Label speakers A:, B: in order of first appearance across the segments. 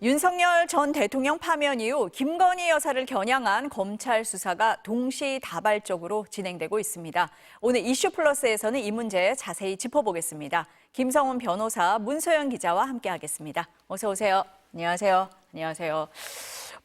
A: 윤석열 전 대통령 파면 이후 김건희 여사를 겨냥한 검찰 수사가 동시다발적으로 진행되고 있습니다. 오늘 이슈플러스에서는 이 문제 자세히 짚어보겠습니다. 김성훈 변호사, 문소영 기자와 함께하겠습니다. 어서 오세요. 안녕하세요. 안녕하세요.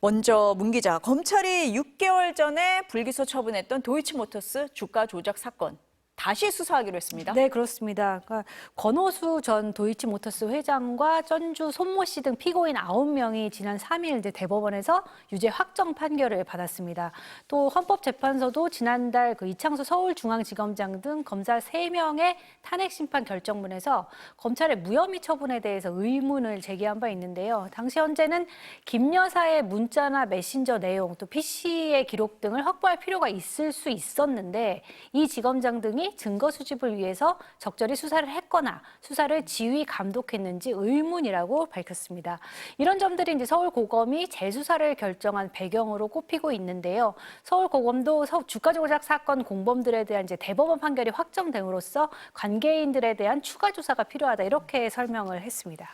A: 먼저 문 기자, 검찰이 6개월 전에 불기소 처분했던 도이치모터스 주가 조작 사건 다시 수사하기로 했습니다.
B: 네, 그렇습니다. 그러니까 권오수 전 도이치모터스 회장과 전주 손모 씨 등 피고인 9명이 지난 3일 대법원에서 유죄 확정 판결을 받았습니다. 또 헌법재판소도 지난달 이창수 서울중앙지검장 등 검사 3명의 탄핵 심판 결정문에서 검찰의 무혐의 처분에 대해서 의문을 제기한 바 있는데요. 당시 현재는 김 여사의 문자나 메신저 내용, 또 PC의 기록 등을 확보할 필요가 있을 수 있었는데 이 지검장 등이 증거 수집을 위해서 적절히 수사를 했거나 수사를 지휘 감독했는지 의문이라고 밝혔습니다. 이런 점들이 이제 서울고검이 재수사를 결정한 배경으로 꼽히고 있는데요. 서울고검도 주가 조작 사건 공범들에 대한 이제 대법원 판결이 확정됨으로써 관계인들에 대한 추가 조사가 필요하다 이렇게 설명을 했습니다.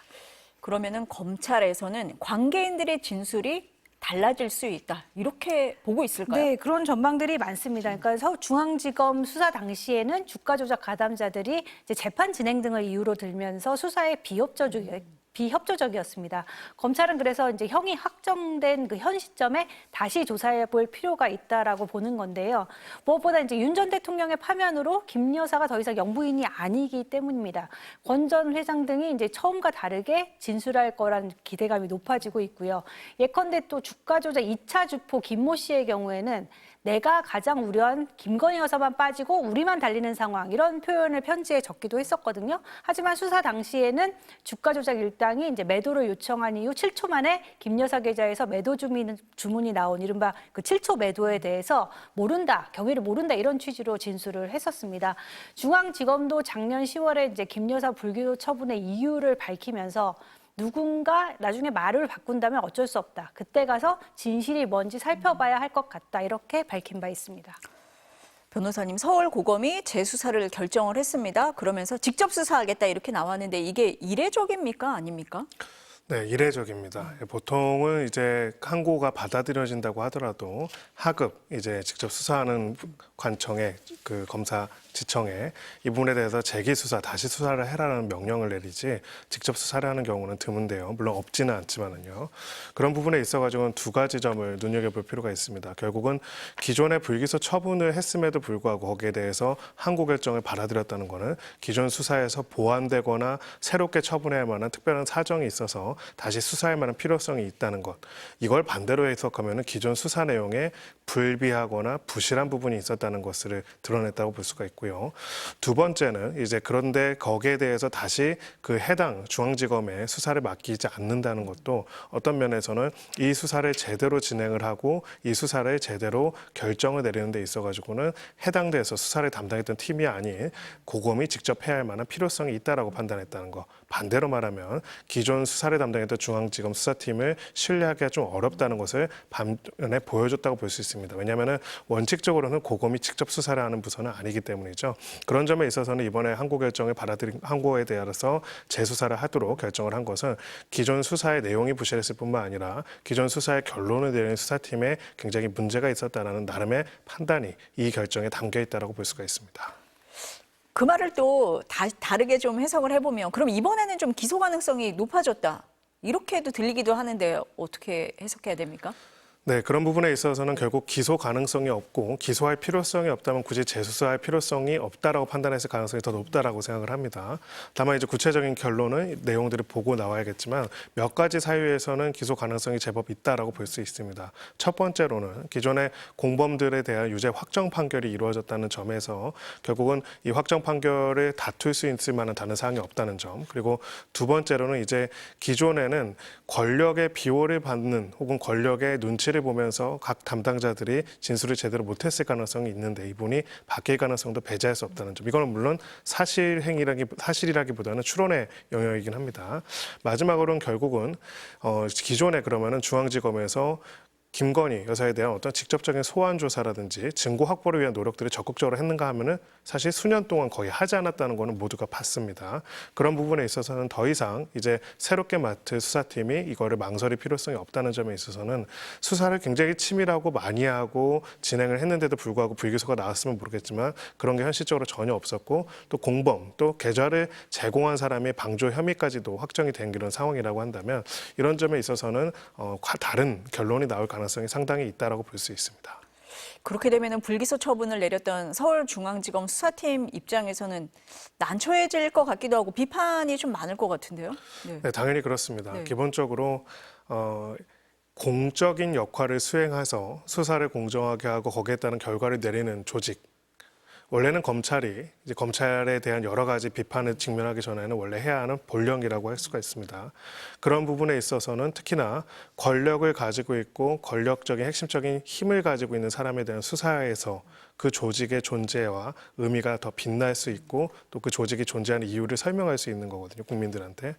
A: 그러면은 검찰에서는 관계인들의 진술이 달라질 수 있다. 이렇게 보고 있을까요?
B: 네, 그런 전망들이 많습니다. 그러니까 서울중앙지검 수사 당시에는 주가 조작 가담자들이 이제 재판 진행 등을 이유로 들면서 수사에 비협조적이었습니다. 검찰은 그래서 이제 형이 확정된 현 시점에 다시 조사해 볼 필요가 있다라고 보는 건데요. 무엇보다 이제 윤 전 대통령의 파면으로 김 여사가 더 이상 영부인이 아니기 때문입니다. 권 전 회장 등이 이제 처음과 다르게 진술할 거란 기대감이 높아지고 있고요. 예컨대 또 주가 조작 2차 주포 김모 씨의 경우에는 내가 가장 우려한 김건희 여사만 빠지고 우리만 달리는 상황 이런 표현을 편지에 적기도 했었거든요. 하지만 수사 당시에는 주가 조작 일당이 이제 매도를 요청한 이후 7초 만에 김 여사 계좌에서 매도 주문이 나온 이른바 7초 매도에 대해서 모른다, 경위를 모른다 이런 취지로 진술을 했었습니다. 중앙지검도 작년 10월에 이제 김 여사 불기소 처분의 이유를 밝히면서 누군가 나중에 말을 바꾼다면 어쩔 수 없다. 그때 가서 진실이 뭔지 살펴봐야 할 것 같다. 이렇게 밝힌 바 있습니다.
A: 변호사님, 서울고검이 재수사를 결정을 했습니다. 그러면서 직접 수사하겠다 이렇게 나왔는데 이게 이례적입니까? 아닙니까?
C: 네, 이례적입니다. 보통은 이제 항고가 받아들여진다고 하더라도 하급 이제 직접 수사하는 관청에 검사 지청에 이 부분에 대해서 재기 수사, 다시 수사를 해라는 명령을 내리지 직접 수사를 하는 경우는 드문데요. 물론 없지는 않지만은요. 그런 부분에 있어가지고는 두 가지 점을 눈여겨볼 필요가 있습니다. 결국은 기존의 불기소 처분을 했음에도 불구하고 거기에 대해서 항고 결정을 받아들였다는 것은 기존 수사에서 보완되거나 새롭게 처분해야 할 만한 특별한 사정이 있어서 다시 수사할 만한 필요성이 있다는 것. 이걸 반대로 해석하면 기존 수사 내용에 불비하거나 부실한 부분이 있었다는 것을 드러냈다고 볼 수가 있고요. 두 번째는 이제 그런데 거기에 대해서 다시 해당 중앙지검에 수사를 맡기지 않는다는 것도 어떤 면에서는 이 수사를 제대로 진행을 하고 이 수사를 제대로 결정을 내리는 데 있어가지고는 해당 데에서 수사를 담당했던 팀이 아닌 고검이 직접 해야 할 만한 필요성이 있다라고 판단했다는 것. 반대로 말하면 기존 수사를 담당했던 중앙지검 수사팀을 신뢰하기가 좀 어렵다는 것을 반면에 보여줬다고 볼 수 있습니다. 왜냐하면 원칙적으로는 고검이 직접 수사를 하는 부서는 아니기 때문이죠. 그런 점에 있어서는 이번에 항고 결정을 받아들인 항고에 대해서 재수사를 하도록 결정을 한 것은 기존 수사의 내용이 부실했을 뿐만 아니라 기존 수사의 결론을 내린 수사팀에 굉장히 문제가 있었다는 나름의 판단이 이 결정에 담겨 있다고 볼 수가 있습니다.
A: 그 말을 또 다르게 좀 해석을 해보면 그럼 이번에는 좀 기소 가능성이 높아졌다. 이렇게도 들리기도 하는데 어떻게 해석해야 됩니까?
C: 네, 그런 부분에 있어서는 결국 기소 가능성이 없고 기소할 필요성이 없다면 굳이 재수사할 필요성이 없다라고 판단했을 가능성이 더 높다라고 생각을 합니다. 다만 이제 구체적인 결론은 내용들을 보고 나와야겠지만 몇 가지 사유에서는 기소 가능성이 제법 있다라고 볼 수 있습니다. 첫 번째로는 기존의 공범들에 대한 유죄 확정 판결이 이루어졌다는 점에서 결국은 이 확정 판결을 다툴 수 있을 만한 다른 사항이 없다는 점. 그리고 두 번째로는 이제 기존에는 권력의 비호를 받는 혹은 권력의 눈치를 보면서 각 담당자들이 진술을 제대로 못했을 가능성이 있는데 이분이 바뀔 가능성도 배제할 수 없다는 점. 이거는 물론 사실이라기보다는 추론의 영역이긴 합니다. 마지막으로는 결국은 기존에 그러면은 중앙지검에서 김건희 여사에 대한 어떤 직접적인 소환 조사라든지 증거 확보를 위한 노력들을 적극적으로 했는가 하면은 사실 수년 동안 거의 하지 않았다는 거는 모두가 봤습니다. 그런 부분에 있어서는 더 이상 이제 새롭게 맡은 수사팀이 이거를 망설일 필요성이 없다는 점에 있어서는 수사를 굉장히 치밀하고 많이 하고 진행을 했는데도 불구하고 불기소가 나왔으면 모르겠지만 그런 게 현실적으로 전혀 없었고 또 공범 또 계좌를 제공한 사람의 방조 혐의까지도 확정이 된 그런 상황이라고 한다면 이런 점에 있어서는 다른 결론이 나올 가능성이 상당히 있다라고 볼 수 있습니다.
A: 그렇게 되면 불기소 처분을 내렸던 서울중앙지검 수사팀 입장에서는 난처해질 것 같기도 하고 비판이 좀 많을 것 같은데요. 네.
C: 네, 당연히 그렇습니다.
A: 네.
C: 기본적으로 공적인 역할을 수행해서 수사를 공정하게 하고 거기에 따른 결과를 내리는 조직. 원래는 검찰이 이제 검찰에 대한 여러 가지 비판을 직면하기 전에는 원래 해야 하는 본령이라고 할 수가 있습니다. 그런 부분에 있어서는 특히나 권력을 가지고 있고 권력적인 핵심적인 힘을 가지고 있는 사람에 대한 수사에서 그 조직의 존재와 의미가 더 빛날 수 있고 또 그 조직이 존재하는 이유를 설명할 수 있는 거거든요, 국민들한테.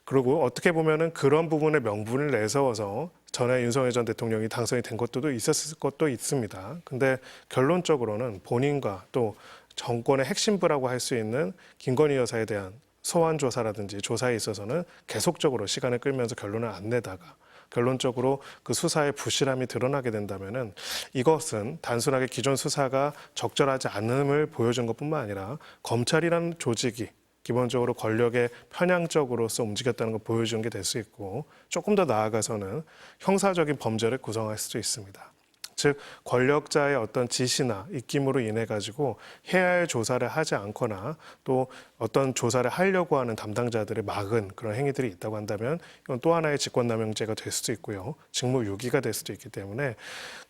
C: 그리고 어떻게 보면은 그런 부분에 명분을 내세워서 전에 윤석열 전 대통령이 당선이 된 것도 있었을 것도 있습니다. 근데 결론적으로는 본인과 또 정권의 핵심부라고 할 수 있는 김건희 여사에 대한 소환 조사라든지 조사에 있어서는 계속적으로 시간을 끌면서 결론을 안 내다가 결론적으로 그 수사의 부실함이 드러나게 된다면은 이것은 단순하게 기존 수사가 적절하지 않음을 보여준 것뿐만 아니라 검찰이라는 조직이 기본적으로 권력의 편향적으로서 움직였다는 걸 보여주는 게 될 수 있고 조금 더 나아가서는 형사적인 범죄를 구성할 수도 있습니다. 즉 권력자의 어떤 지시나 입김으로 인해 가지고 해야 할 조사를 하지 않거나 또 어떤 조사를 하려고 하는 담당자들을 막은 그런 행위들이 있다고 한다면 이건 또 하나의 직권남용죄가 될 수도 있고요. 직무유기가 될 수도 있기 때문에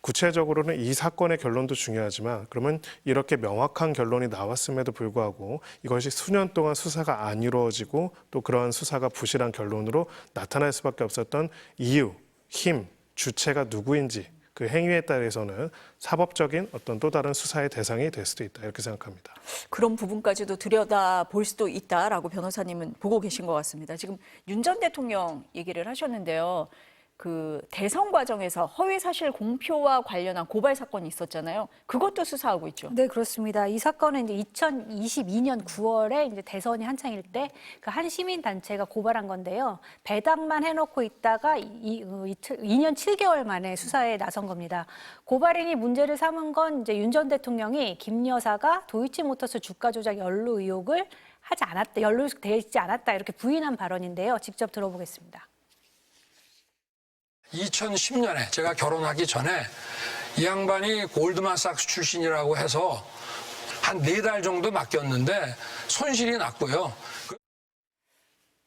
C: 구체적으로는 이 사건의 결론도 중요하지만 그러면 이렇게 명확한 결론이 나왔음에도 불구하고 이것이 수년 동안 수사가 안 이루어지고 또 그러한 수사가 부실한 결론으로 나타날 수밖에 없었던 이유, 힘, 주체가 누구인지 그 행위에 따라서는 사법적인 어떤 또 다른 수사의 대상이 될 수도 있다 이렇게 생각합니다.
A: 그런 부분까지도 들여다볼 수도 있다라고 변호사님은 보고 계신 것 같습니다. 지금 윤 전 대통령 얘기를 하셨는데요. 그 대선 과정에서 허위 사실 공표와 관련한 고발 사건이 있었잖아요. 그것도 수사하고 있죠.
B: 네, 그렇습니다. 이 사건은 이제 2022년 9월에 이제 대선이 한창일 때 그 한 시민 단체가 고발한 건데요. 배당만 해놓고 있다가 2년 7개월 만에 수사에 나선 겁니다. 고발인이 문제를 삼은 건 이제 윤 전 대통령이 김 여사가 도이치모터스 주가 조작 연루 의혹을 하지 않았다, 연루되지 않았다 이렇게 부인한 발언인데요. 직접 들어보겠습니다.
D: 2010년에 제가 결혼하기 전에 이 양반이 골드만삭스 출신이라고 해서 한 4달 정도 맡겼는데 손실이 났고요.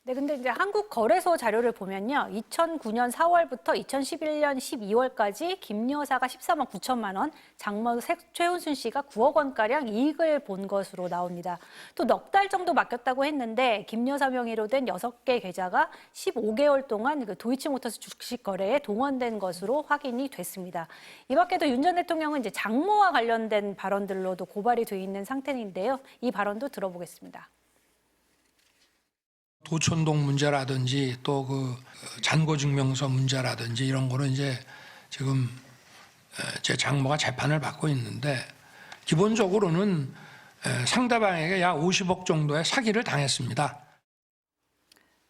B: 네, 근데 이제 한국거래소 자료를 보면요. 2009년 4월부터 2011년 12월까지 김 여사가 13억 9천만 원, 장모 최은순 씨가 9억 원가량 이익을 본 것으로 나옵니다. 또 넉 달 정도 맡겼다고 했는데 김 여사 명의로 된 6개 계좌가 15개월 동안 그 도이치모터스 주식 거래에 동원된 것으로 확인이 됐습니다. 이 밖에도 윤 전 대통령은 이제 장모와 관련된 발언들로도 고발이 돼 있는 상태인데요. 이 발언도 들어보겠습니다.
D: 도촌동 문제라든지 또 그 잔고증명서 문제라든지 이런 거는 이제 지금 제 장모가 재판을 받고 있는데 기본적으로는 상대방에게 약 50억 정도의 사기를 당했습니다.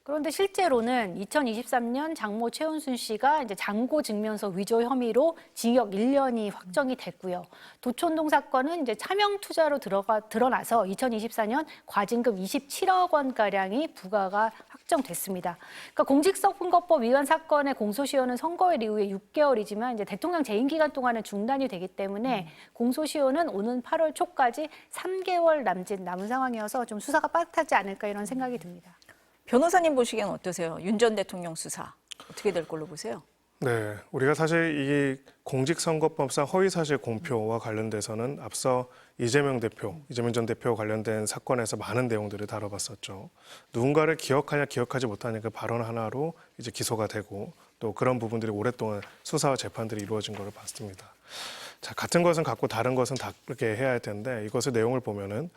B: 그런데 실제로는 2023년 장모 최은순 씨가 이제 잔고 증명서 위조 혐의로 징역 1년이 확정이 됐고요. 도촌동 사건은 이제 차명 투자로 드러나서 2024년 과징금 27억 원 가량이 부과가 확정됐습니다. 그러니까 공직선거법 위반 사건의 공소시효는 선거일 이후에 6개월이지만 이제 대통령 재임 기간 동안은 중단이 되기 때문에 공소시효는 오는 8월 초까지 3개월 남은 상황이어서 좀 수사가 빠듯하지 않을까 이런 생각이 듭니다.
A: 변호사님 보시기엔 어떠세요? 윤 전 대통령 수사 어떻게 될 걸로 보세요?
C: 네, 우리가 사실 이 공직선거법상 허위사실 공표와 관련돼서는 앞서 이재명 전 대표 관련된 사건에서 많은 내용들을 다뤄봤었죠. 누군가를 기억하냐 기억하지 못하냐 그 발언 하나로 이제 기소가 되고 또 그런 부분들이 오랫동안 수사와 재판들이 이루어진 것을 봤습니다. 자, 같은 것은 같고 다른 것은 다르게 해야 할 텐데 이것의 내용을 보면은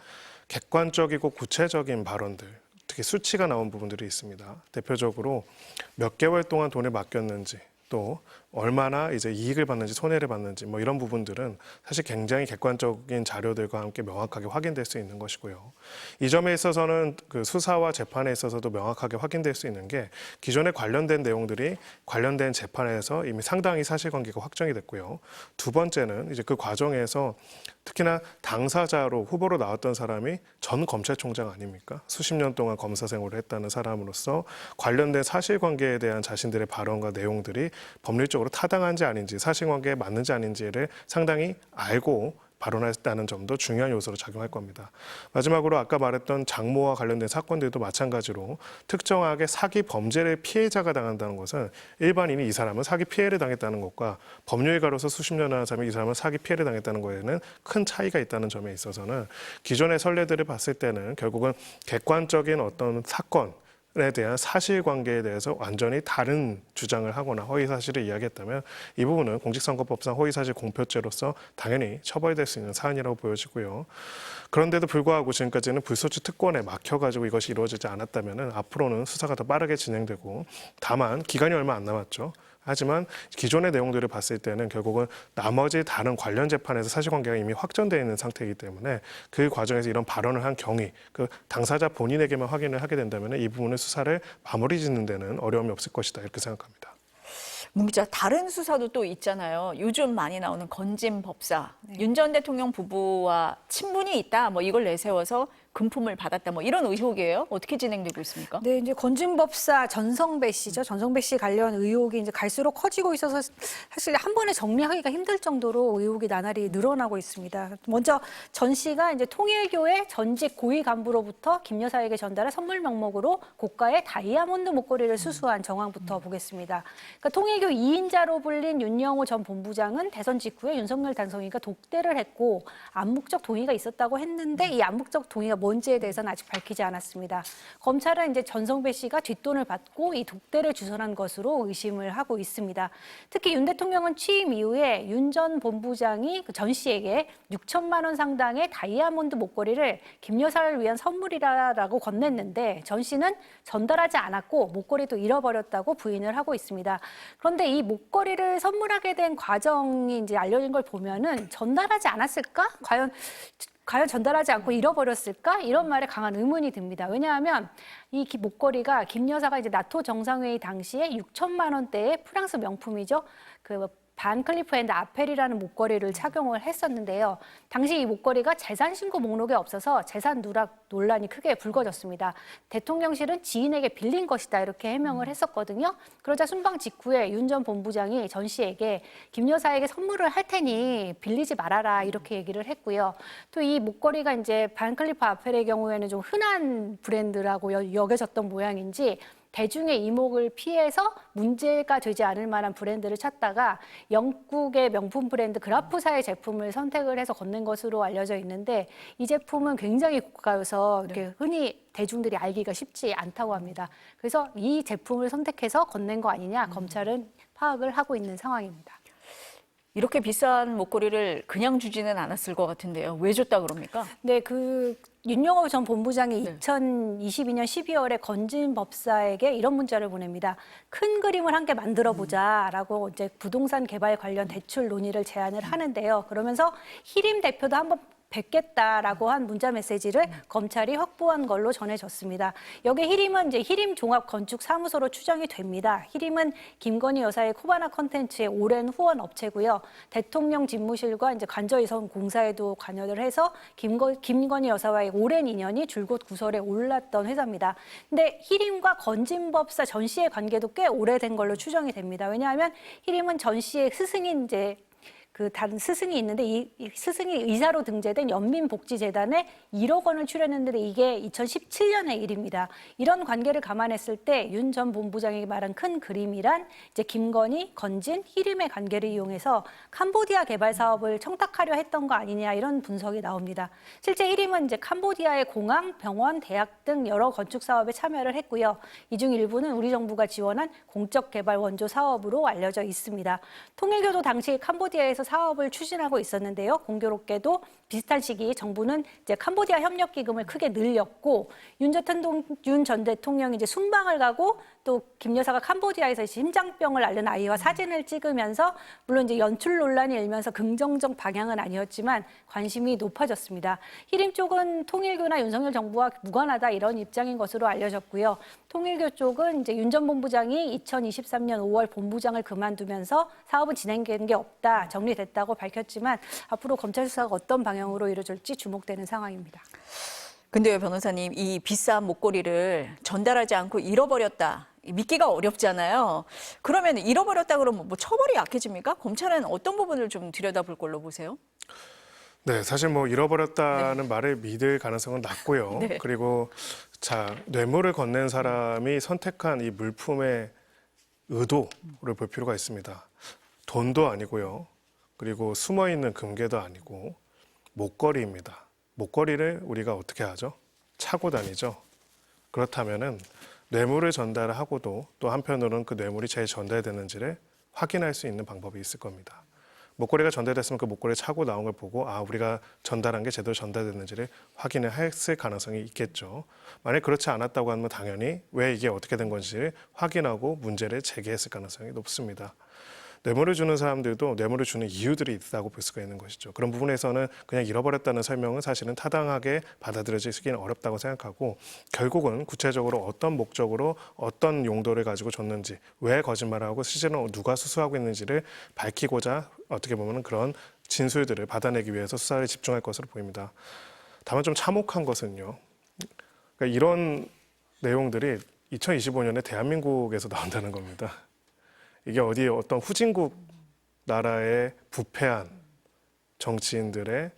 C: 객관적이고 구체적인 발언들 특히 수치가 나온 부분들이 있습니다. 대표적으로 몇 개월 동안 돈을 맡겼는지 또 얼마나 이제 이익을 받는지 손해를 받는지 뭐 이런 부분들은 사실 굉장히 객관적인 자료들과 함께 명확하게 확인될 수 있는 것이고요. 이 점에 있어서는 그 수사와 재판에 있어서도 명확하게 확인될 수 있는 게 기존에 관련된 내용들이 관련된 재판에서 이미 상당히 사실관계가 확정이 됐고요. 두 번째는 이제 그 과정에서 특히나 당사자로 후보로 나왔던 사람이 전 검찰총장 아닙니까? 수십 년 동안 검사 생활을 했다는 사람으로서 관련된 사실관계에 대한 자신들의 발언과 내용들이 법률적으로 타당한지 아닌지 사실관계에 맞는지 아닌지를 상당히 알고 발언했다는 점도 중요한 요소로 작용할 겁니다. 마지막으로 아까 말했던 장모와 관련된 사건들도 마찬가지로 특정하게 사기 범죄를 피해자가 당한다는 것은 일반인이 이 사람은 사기 피해를 당했다는 것과 법률가로서 수십 년을 한 사람이 이 사람은 사기 피해를 당했다는 거에는 큰 차이가 있다는 점에 있어서는 기존의 선례들을 봤을 때는 결국은 객관적인 어떤 사건 에 대한 사실관계에 대해서 완전히 다른 주장을 하거나 허위사실을 이야기했다면 이 부분은 공직선거법상 허위사실 공표죄로서 당연히 처벌될 수 있는 사안이라고 보여지고요. 그런데도 불구하고 지금까지는 불소추 특권에 막혀가지고 이것이 이루어지지 않았다면 앞으로는 수사가 더 빠르게 진행되고 다만 기간이 얼마 안 남았죠. 하지만 기존의 내용들을 봤을 때는 결국은 나머지 다른 관련 재판에서 사실관계가 이미 확정되어 있는 상태이기 때문에 그 과정에서 이런 발언을 한 경위, 그 당사자 본인에게만 확인을 하게 된다면 이 부분의 수사를 마무리 짓는 데는 어려움이 없을 것이다 이렇게 생각합니다.
A: 문 기자, 다른 수사도 또 있잖아요. 요즘 많이 나오는 건진 법사, 윤 전 대통령 부부와 친분이 있다, 뭐 이걸 내세워서 금품을 받았다, 뭐 이런 의혹이에요. 어떻게 진행되고 있습니까?
B: 네, 이제 건진법사 전성배 씨죠. 전성배 씨 관련 의혹이 이제 갈수록 커지고 있어서 사실 한 번에 정리하기가 힘들 정도로 의혹이 나날이 늘어나고 있습니다. 먼저 전 씨가 이제 통일교회 전직 고위 간부로부터 김 여사에게 전달한 선물 명목으로 고가의 다이아몬드 목걸이를 수수한 정황부터 보겠습니다. 그러니까 통일교 2인자로 불린 윤영호 전 본부장은 대선 직후에 윤석열 당선인과 독대를 했고 암묵적 동의가 있었다고 했는데 이 암묵적 동의가 뭔지에 대해서는 아직 밝히지 않았습니다. 검찰은 이제 전성배 씨가 뒷돈을 받고 이 독대를 주선한 것으로 의심을 하고 있습니다. 특히 윤 대통령은 취임 이후에 윤 전 본부장이 전 씨에게 6천만 원 상당의 다이아몬드 목걸이를 김 여사를 위한 선물이라고 건넸는데 전 씨는 전달하지 않았고 목걸이도 잃어버렸다고 부인을 하고 있습니다. 그런데 이 목걸이를 선물하게 된 과정이 이제 알려진 걸 보면은 전달하지 않았을까? 과연 전달하지 않고 잃어버렸을까? 이런 말에 강한 의문이 듭니다. 왜냐하면 이 목걸이가 김 여사가 이제 나토 정상회의 당시에 6천만 원대의 프랑스 명품이죠. 그 반 클리프 앤드 아펠이라는 목걸이를 착용을 했었는데요. 당시 이 목걸이가 재산 신고 목록에 없어서 재산 누락 논란이 크게 불거졌습니다. 대통령실은 지인에게 빌린 것이다 이렇게 해명을 했었거든요. 그러자 순방 직후에 윤 전 본부장이 전 씨에게 김 여사에게 선물을 할 테니 빌리지 말아라 이렇게 얘기를 했고요. 또 이 목걸이가 이제 반 클리프 아펠의 경우에는 좀 흔한 브랜드라고 여겨졌던 모양인지 대중의 이목을 피해서 문제가 되지 않을 만한 브랜드를 찾다가 영국의 명품 브랜드 그라프사의 제품을 선택을 해서 건넨 것으로 알려져 있는데 이 제품은 굉장히 고가여서 이렇게 흔히 대중들이 알기가 쉽지 않다고 합니다. 그래서 이 제품을 선택해서 건넨 거 아니냐 검찰은 파악을 하고 있는 상황입니다.
A: 이렇게 비싼 목걸이를 그냥 주지는 않았을 것 같은데요. 왜 줬다 그럽니까?
B: 네, 윤영호 전 본부장이 2022년 12월에 건진 법사에게 이런 문자를 보냅니다. 큰 그림을 함께 만들어보자라고 이제 부동산 개발 관련 대출 논의를 제안을 하는데요. 그러면서 희림 대표도 한번 뵙겠다라고 한 문자 메시지를 검찰이 확보한 걸로 전해졌습니다. 여기 희림은 이제 희림 종합 건축 사무소로 추정이 됩니다. 희림은 김건희 여사의 코바나 컨텐츠의 오랜 후원 업체고요. 대통령 집무실과 이제 관저이선 공사에도 관여를 해서 김건희 여사와의 오랜 인연이 줄곧 구설에 올랐던 회사입니다. 근데 희림과 건진법사 전 씨의 관계도 꽤 오래된 걸로 추정이 됩니다. 왜냐하면 희림은 전 씨의 스승인 이제 다른 스승이 있는데 이 스승이 의사로 등재된 연민복지재단에 1억 원을 출연했는데 이게 2017년의 일입니다. 이런 관계를 감안했을 때 윤 전 본부장이 말한 큰 그림이란 이제 김건희, 건진, 희림의 관계를 이용해서 캄보디아 개발 사업을 청탁하려 했던 거 아니냐 이런 분석이 나옵니다. 실제 희림은 이제 캄보디아의 공항, 병원, 대학 등 여러 건축 사업에 참여를 했고요. 이 중 일부는 우리 정부가 지원한 공적 개발 원조 사업으로 알려져 있습니다. 통일교도 당시 캄보디아에서 사업을 추진하고 있었는데요. 공교롭게도 비슷한 시기 정부는 이제 캄보디아 협력 기금을 크게 늘렸고 윤 전 대통령이 이제 순방을 가고 또 김 여사가 캄보디아에서 심장병을 앓는 아이와 사진을 찍으면서 물론 이제 연출 논란이 일면서 긍정적 방향은 아니었지만 관심이 높아졌습니다. 히림 쪽은 통일교나 윤석열 정부와 무관하다 이런 입장인 것으로 알려졌고요. 통일교 쪽은 이제 윤 전 본부장이 2023년 5월 본부장을 그만두면서 사업은 진행된 게 없다, 정리됐다고 밝혔지만 앞으로 검찰 수사가 어떤 방향으로 이루어질지 주목되는 상황입니다.
A: 근데요, 변호사님, 이 비싼 목걸이를 전달하지 않고 잃어버렸다. 믿기가 어렵잖아요. 그러면 잃어버렸다 그러면 뭐 처벌이 약해집니까? 검찰은 어떤 부분을 좀 들여다볼 걸로 보세요?
C: 네, 사실 뭐 잃어버렸다는 말을 믿을 가능성은 낮고요.
A: 네.
C: 그리고 자, 뇌물을 건넨 사람이 선택한 이 물품의 의도를 볼 필요가 있습니다. 돈도 아니고요. 그리고 숨어있는 금괴도 아니고 목걸이입니다. 목걸이를 우리가 어떻게 하죠? 차고 다니죠. 그렇다면은 뇌물을 전달하고도 또 한편으로는 그 뇌물이 제 전달되는지를 확인할 수 있는 방법이 있을 겁니다. 목걸이가 전달됐으면 그 목걸이를 차고 나온 걸 보고 우리가 전달한 게 제대로 전달됐는지를 확인을 했을 가능성이 있겠죠. 만약 그렇지 않았다고 하면 당연히 왜 이게 어떻게 된 건지를 확인하고 문제를 제기했을 가능성이 높습니다. 뇌물을 주는 사람들도 뇌물을 주는 이유들이 있다고 볼 수가 있는 것이죠. 그런 부분에서는 그냥 잃어버렸다는 설명은 사실은 타당하게 받아들여지기는 어렵다고 생각하고 결국은 구체적으로 어떤 목적으로 어떤 용도를 가지고 줬는지 왜 거짓말을 하고 실제로 누가 수수하고 있는지를 밝히고자 어떻게 보면 그런 진술들을 받아내기 위해서 수사를 집중할 것으로 보입니다. 다만 좀 참혹한 것은요. 그러니까 이런 내용들이 2025년에 대한민국에서 나온다는 겁니다. 이게 어디 어떤 후진국 나라의 부패한 정치인들의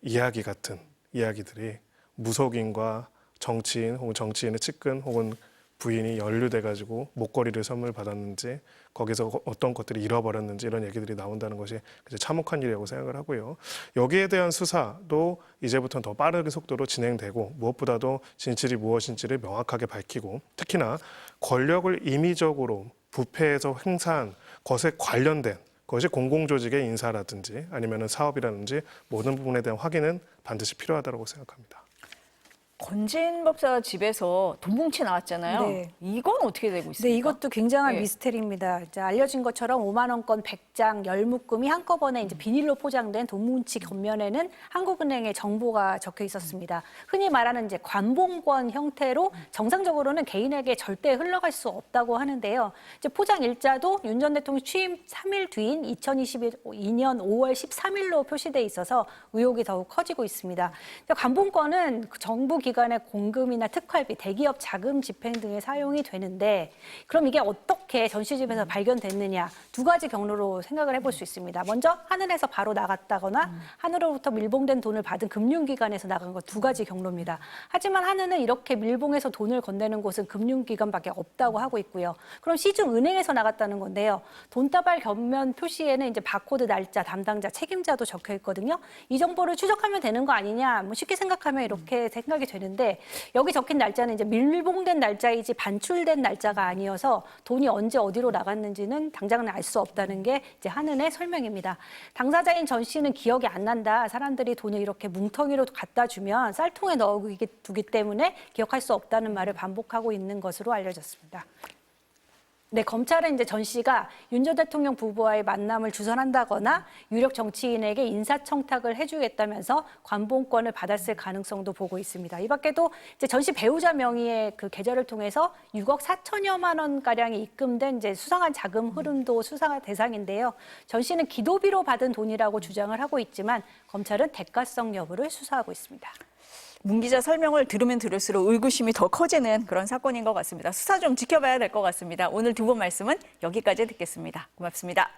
C: 이야기 같은 이야기들이 무속인과 정치인 혹은 정치인의 측근 혹은 부인이 연루돼가지고 목걸이를 선물 받았는지 거기서 어떤 것들이 잃어버렸는지 이런 얘기들이 나온다는 것이 참혹한 일이라고 생각을 하고요. 여기에 대한 수사도 이제부터는 더 빠른 속도로 진행되고 무엇보다도 진실이 무엇인지를 명확하게 밝히고 특히나 권력을 임의적으로 부패해서 행사한 것에 관련된 것이 공공조직의 인사라든지 아니면 사업이라든지 모든 부분에 대한 확인은 반드시 필요하다고 생각합니다.
A: 권진 법사 집에서 돈 뭉치 나왔잖아요.
B: 네.
A: 이건 어떻게 되고 있습니까?
B: 네, 이것도 굉장한
A: 네.
B: 미스테리입니다. 이제 알려진 것처럼 5만 원권 100장, 10묶음이 한꺼번에 이제 비닐로 포장된 돈 뭉치 겉면에는 한국은행의 정보가 적혀 있었습니다. 흔히 말하는 이제 관봉권 형태로 정상적으로는 개인에게 절대 흘러갈 수 없다고 하는데요. 이제 포장 일자도 윤 전 대통령 취임 3일 뒤인 2022년 5월 13일로 표시돼 있어서 의혹이 더욱 커지고 있습니다. 관봉권은 정부 기관의 공금이나 특활비, 대기업 자금 집행 등에 사용이 되는데 그럼 이게 어떻게 전시집에서 발견됐느냐 두 가지 경로로 생각을 해볼 수 있습니다. 먼저 하늘에서 바로 나갔다거나 하늘로부터 밀봉된 돈을 받은 금융기관에서 나간 것 두 가지 경로입니다. 하지만 하늘은 이렇게 밀봉해서 돈을 건네는 곳은 금융기관밖에 없다고 하고 있고요. 그럼 시중 은행에서 나갔다는 건데요. 돈다발 겉면 표시에는 이제 바코드 날짜, 담당자, 책임자도 적혀 있거든요. 이 정보를 추적하면 되는 거 아니냐? 뭐 쉽게 생각하면 이렇게 생각이 되는데 여기 적힌 날짜는 이제 밀봉된 날짜이지 반출된 날짜가 아니어서 돈이 언제 어디로 나갔는지는 당장은 알 수 없다는 게 이제 한은의 설명입니다. 당사자인 전 씨는 기억이 안 난다. 사람들이 돈을 이렇게 뭉텅이로 갖다 주면 쌀통에 넣어두기 때문에 기억할 수 없다는 말을 반복하고 있는 것으로 알려졌습니다. 네, 검찰은 이제 전 씨가 윤 전 대통령 부부와의 만남을 주선한다거나 유력 정치인에게 인사청탁을 해주겠다면서 관봉권을 받았을 가능성도 보고 있습니다. 이 밖에도 이제 전 씨 배우자 명의의 그 계좌를 통해서 6억 4천여만 원 가량이 입금된 이제 수상한 자금 흐름도 수사 대상인데요. 전 씨는 기도비로 받은 돈이라고 주장을 하고 있지만 검찰은 대가성 여부를 수사하고 있습니다.
A: 문 기자 설명을 들으면 들을수록 의구심이 더 커지는 그런 사건인 것 같습니다. 수사 좀 지켜봐야 될 것 같습니다. 오늘 두 분 말씀은 여기까지 듣겠습니다. 고맙습니다.